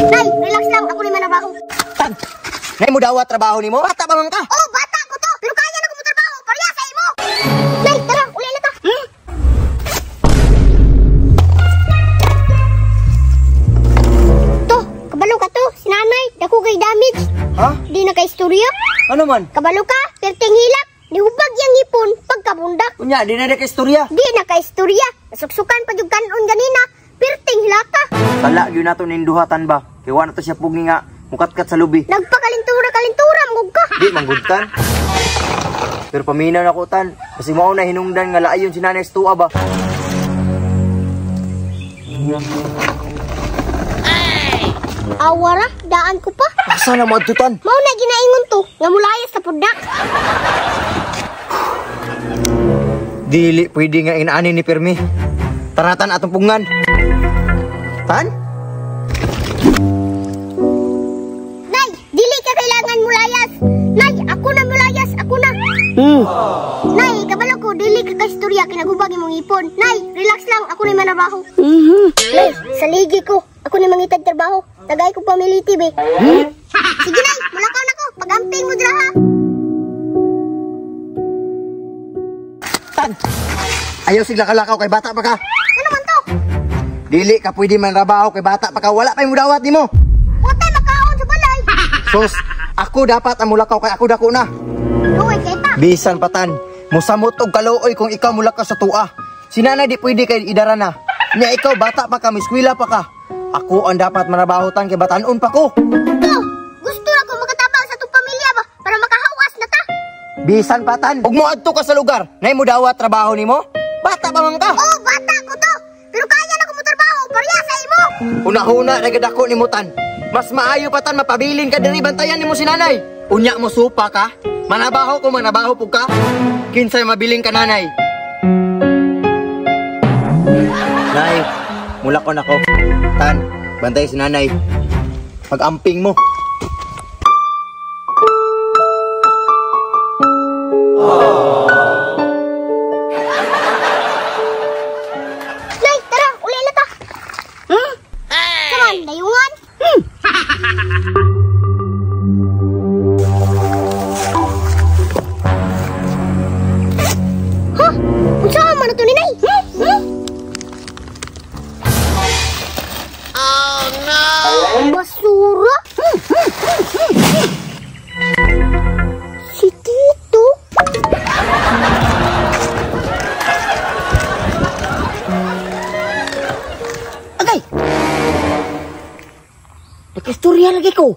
Nay, relax lang. Ako ni manabaho. Tan, nay mo dawat trabaho nimo? Bata pa man ka? Oh, bata ko to. Pero kaya na ko mo trabaho. Parya sa imo. Nay, tara. Uli na ta. To, kabalo ka to. Sinanay, dako kay damage. Ha? Di na kay istorya. Ano man? Kabalo ka, perting hilak. Nihubag yang ipon pagkabundak. Unya, di na istorya. Di na kay istorya. Nasuksukan pa yung kanon ganina. Perting hilaka. Sala gyud nato ning duhatan ba? Kay wa na to siya pugi nga mukatkat sa lubi. Nagpakalintura mong ka. Di manggudtan. Pero paminaw na ko tan, kasi mao na hinungdan nga laayon si nanay sa tuwa ba. Awara, daan ko pa. Asa na mo adtutan? Mao na ginaingon to, nga mulayas sa pudak. Dili pwede nga inaani ni Permi. Taratan atong pungan. Tan? Nay, dili ka kailangan mulayas. Nay, ako na mulayas, ako na. Nay, kabalo ko, dili ka kaistorya kinagubag imong ipon. Nay, relax lang, ako ni manabaho. Nay, saligi ko, ako ni mangitag trabaho. Tagay ko pamiliti, be. Sige, Nay, mulakaw na ko. Pag-amping mo dira, ha? Tan! Ayaw sigla kalakaw kay bata pa ka. Ano man to? Dili ka pwede man rabaho kay bata pa ka. Wala pa yung dawat ni mo. Watay makaon sa balay. Sus, ako dapat ang mulakaw kay ako dako na. Luway, kita. Bisan patan, musamot og kaluoy kung ikaw mulakaw sa tua. Si nanay di pwede kay idara na. Nya ikaw bata pa ka, miskwila pa ka. Ako ang dapat manabahutan kay batanon pa ko. To, gusto ako makatabang sa itong pamilya ba para makahawas na ta. Bisan patan, ug moadto ka sa lugar. Nay mo dawat trabaho nimo? Bata pa man ka. Oh, bata ko to. Pero kaya na ko mo trabaho. Parya sa imo. Una-una nagadako ni mutan. Mas maayo patan mapabilin ka diri bantayan nimo si nanay. Unya mo supa ka? Manabaho ko manabaho pug ka? Kinsay mabiling ka nanay? Nay, mula ko nako. Tan, bantay si nanay. Pag-amping mo. Nay, tara, uli na ta. Come on, layungan. Huh? Unsa man na to ni Nay? Basura? Si Tito? Agay! Nag-istorya lagi ko.